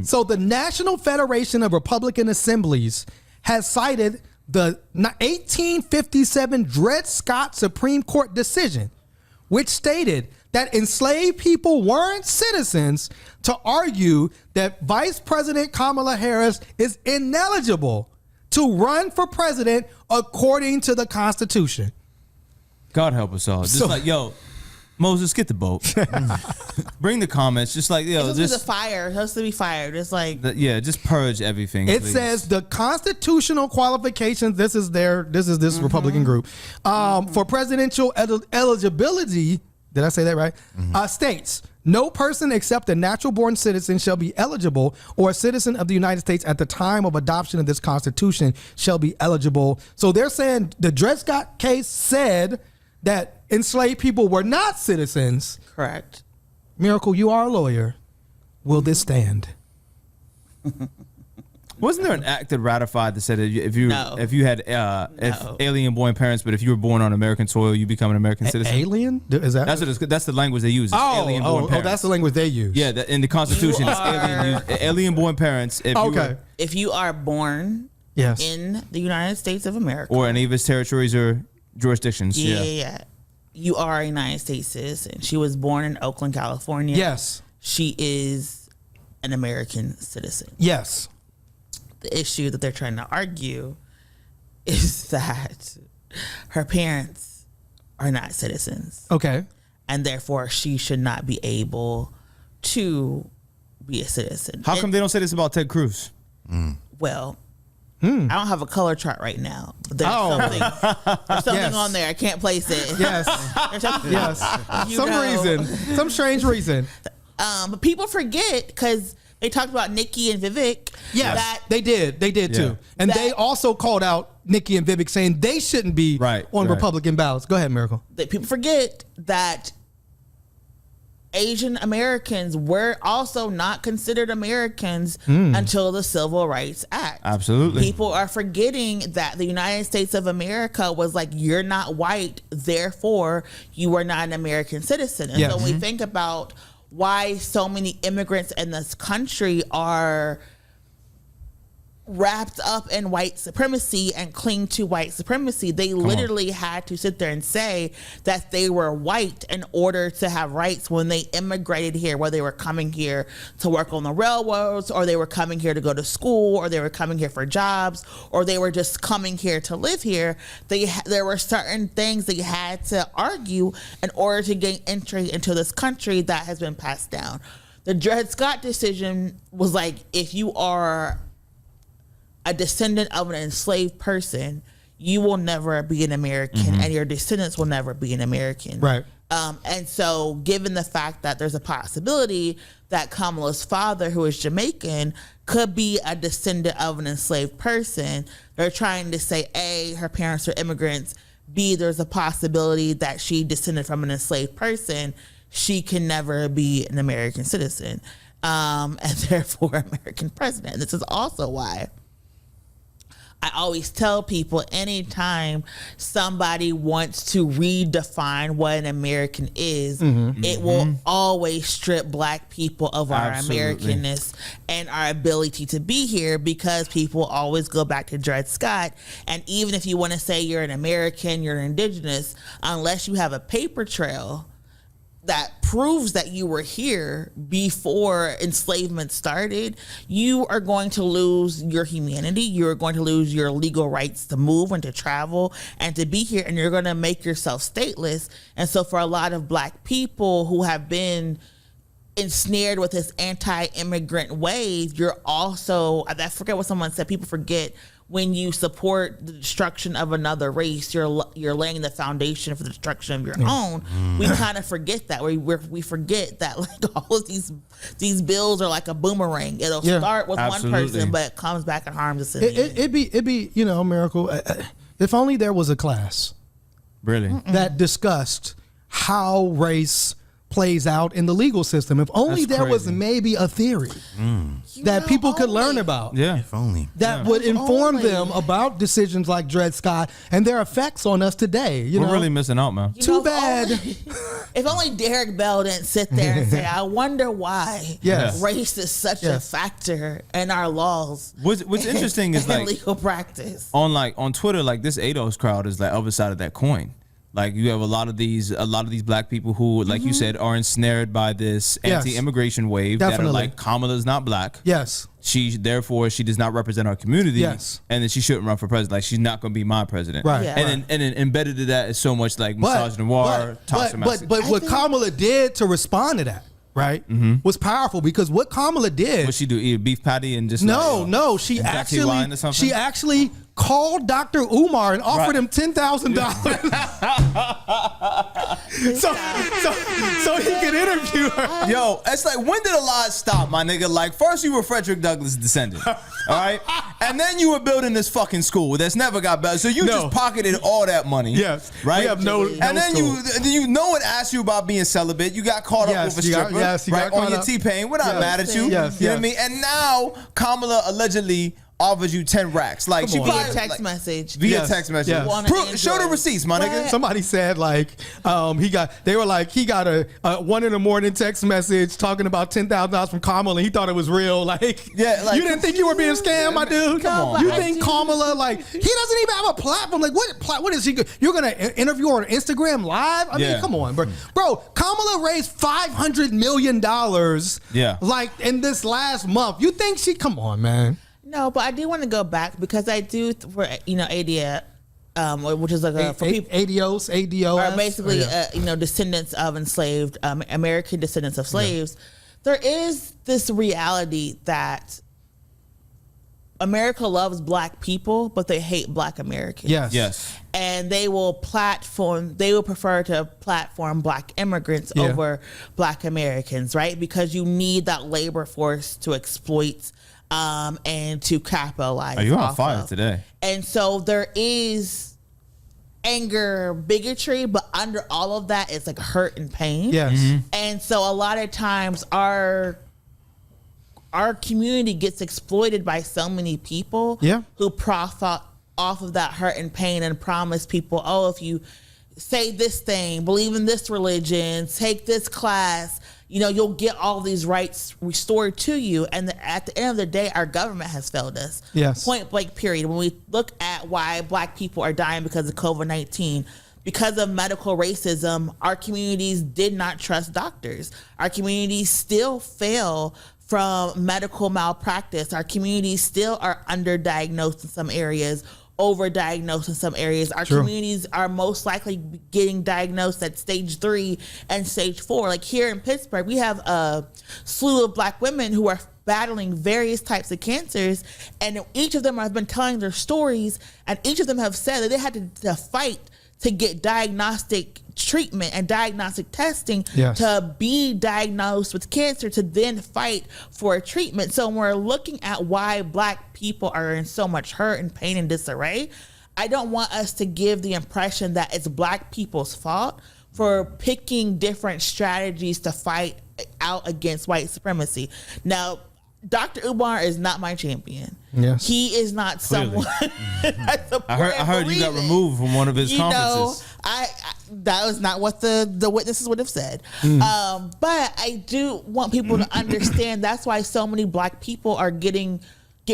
So the National Federation of Republican Assemblies has cited the 1857 Dred Scott Supreme Court decision, which stated that enslaved people weren't citizens, to argue that Vice President Kamala Harris is ineligible to run for president according to the Constitution. God help us all. Just like, yo, Moses, get the boat. Bring the comments. Just like, yo, just a fire. It has to be fired. It's like, just purge everything. It please. says the constitutional qualifications. This is this Republican group for presidential eligibility. Did I say that right? States, no person except a natural born citizen shall be eligible, or a citizen of the United States at the time of adoption of this Constitution shall be eligible. So they're saying the Dred Scott case said that enslaved people were not citizens. correct. Miracle, you are a lawyer. Will this stand? Wasn't there an act that ratified that said that if you had No. alien born parents, but if you were born on American soil, you become an American citizen? Alien? Is that? That's the language they use. Alien born parents. That's the language they use. Yeah, in the Constitution, it's alien born parents. If you are born Yes. in the United States of America or any of its territories or jurisdictions. Yeah. You are a United States citizen. She was born in Oakland, California. Yes. She is an American citizen. Yes. The issue that they're trying to argue is that her parents are not citizens. Okay. And therefore she should not be able to be a citizen. How come they don't say this about Ted Cruz? Well, I don't have a color chart right now. But there's something Yes. on there. I can't place it. Yes. There's something- Yes. Some strange reason. But people forget because they talked about Nikki and Vivek. Yes, they did too. And they also called out Nikki and Vivek, saying they shouldn't be on Republican ballots. Go ahead, Miracle. That people forget that Asian Americans were also not considered Americans until the Civil Rights Act. Absolutely. People are forgetting that the United States of America was like, you're not white, therefore you are not an American citizen. And so when we think about why so many immigrants in this country are wrapped up in white supremacy and cling to white supremacy, they literally had to sit there and say that they were white in order to have rights when they immigrated here, whether they were coming here to work on the railroads, or they were coming here to go to school, or they were coming here for jobs, or they were just coming here to live here. There were certain things they had to argue in order to gain entry into this country that has been passed down. The Dred Scott decision was like, if you are a descendant of an enslaved person, you will never be an American, and your descendants will never be an American. Right. And so given the fact that there's a possibility that Kamala's father, who is Jamaican, could be a descendant of an enslaved person, they're trying to say, A, her parents are immigrants, B, there's a possibility that she descended from an enslaved person, she can never be an American citizen, and therefore American president. And this is also why I always tell people, anytime somebody wants to redefine what an American is, it will always strip black people of our Americanness and our ability to be here, because people always go back to Dred Scott. And even if you want to say you're an American, you're indigenous, unless you have a paper trail that proves that you were here before enslavement started, you are going to lose your humanity. You're going to lose your legal rights to move and to travel and to be here, and you're going to make yourself stateless. And so for a lot of black people who have been ensnared with this anti-immigrant wave, you're also, I forget what someone said, people forget, when you support the destruction of another race, you're laying the foundation for the destruction of your own. We kind of forget that. We forget that, like, all of these bills are like a boomerang. It'll start with one person, but it comes back and harms us. It'd be Miracle. If only there was a class really that discussed how race plays out in the legal system. If only That's there was crazy. maybe a theory that people could learn about. Yeah. If only. That would inform Only. them about decisions like Dred Scott and their effects on us today. You We're know, really missing out, man. You Too know, bad. If only Derek Bell didn't sit there and say, I wonder why Yes. race is such a Yes. factor in our laws. What's interesting is and like legal practice. on Twitter, like this ADOS crowd is the other side of that coin. Like you have a lot of these black people who, like you said, are ensnared by this Yes. anti-immigration wave that are Definitely. like, Kamala's not black. yes. Therefore she does not represent our community. Yes. And then she shouldn't run for president. Like she's not going to be my president. Right. Yeah. And then embedded in that is so much like misogynoir, toxic but I what think- Kamala did to respond to that, right, was powerful, because what Kamala did. What she do? Eat a beef patty and just No, she Jackie wine or actually something? she actually called Dr. Umar and offered Right. him $10,000 so he could interview her. Yo, it's like, when did a lie stop, my nigga? Like, first you were Frederick Douglass' descendant, all right? And then you were building this fucking school that's never got better. So you No. just pocketed all that money. Yes. Right? We have no and then school. no one asked you about being celibate. You got caught Yes, up with a you got- stripper, yes, you got right? On caught your up. T-Pain. We're not Yes. mad at you. Yes, You know yes. what I mean? And now Kamala allegedly offers you 10 racks. Like, Come she on. Via probably, text like, message. via Yes, text message. yes. On an Show the Android. receipts, my nigga. What? Somebody said like he got a 1 a.m. text message talking about $10,000 from Kamala, and he thought it was real. Like, Yeah, like, you didn't think you were being scammed, my dude? Come on, You bro. think Kamala, like, he doesn't even have a platform? Like, what is he? You're gonna interview her on Instagram Live? I Yeah. mean, come on, bro. Kamala raised $500 million. Yeah. like in this last month. You think she? Come on, man. No, but I do want to go back because I do, for ADA, which is like for people. ADOS. Are basically yeah. descendants of enslaved American descendants of slaves. There is this reality that America loves black people, but they hate black Americans. Yes. Yes. And they will prefer to platform black immigrants Yeah. over black Americans, right? Because you need that labor force to exploit and to capitalize. Are you on off fire of. today? And so there is anger, bigotry, but under all of that is like hurt and pain. Yes. And so a lot of times our community gets exploited by so many people Yeah. who profit off of that hurt and pain and promise people, oh, if you say this thing, believe in this religion, take this class, you'll get all these rights restored to you. And at the end of the day, our government has failed us. Yes. Point blank period. When we look at why black people are dying because of COVID-19, because of medical racism, our communities did not trust doctors. Our communities still fail from medical malpractice. Our communities still are underdiagnosed in some areas, overdiagnosed in some areas. Our True. communities are most likely getting diagnosed at stage 3 and stage 4. Like here in Pittsburgh, we have a slew of black women who are battling various types of cancers, and each of them have been telling their stories, and each of them have said that they had to fight to get diagnostic treatment and diagnostic testing Yes. to be diagnosed with cancer, to then fight for a treatment. So when we're looking at why black people are in so much hurt and pain and disarray, I don't want us to give the impression that it's black people's fault for picking different strategies to fight out against white supremacy. Now, Dr. Umar is not my champion. Yes. He is not someone I support I heard and you got believe in. removed from one of his conferences. I that was not what the witnesses would have said. But I do want people to understand that's why so many black people are get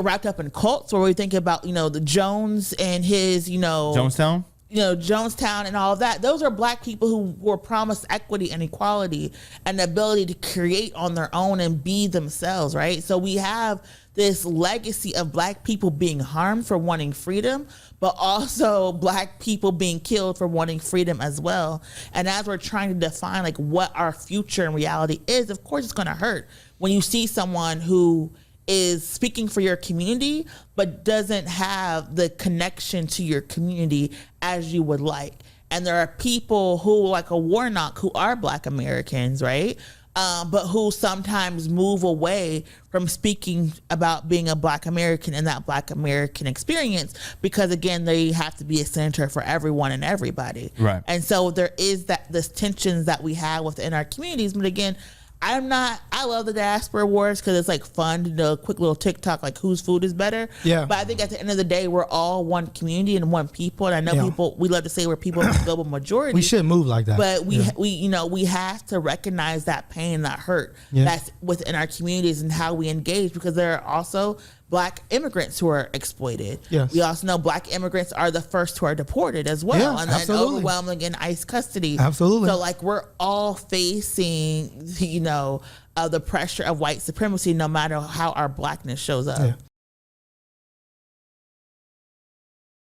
wrapped up in cults, where we think about the Jones and his Jonestown? Jonestown and all of that. Those are black people who were promised equity and equality and the ability to create on their own and be themselves, right? So we have this legacy of black people being harmed for wanting freedom, but also black people being killed for wanting freedom as well. And as we're trying to define like what our future in reality is, of course it's going to hurt when you see someone who is speaking for your community but doesn't have the connection to your community as you would like. And there are people who, like a Warnock, who are black Americans, right? but who sometimes move away from speaking about being a Black American and that Black American experience because, again, they have to be a senator for everyone and everybody. Right. And so there is this tensions that we have within our communities. But again, I love the diaspora wars because it's like fun to do a quick little TikTok, like whose food is better. Yeah. But I think at the end of the day, we're all one community and one people. And I know we love to say we're people of the global majority. We should move like that. But we have to recognize that pain and that hurt that's within our communities and how we engage, because there are also Black immigrants who are exploited. Yes. We also know Black immigrants are the first who are deported as well, Yeah, and absolutely. overwhelming in ICE custody. Absolutely. So like we're all facing, the pressure of white supremacy, no matter how our Blackness shows up. Yeah.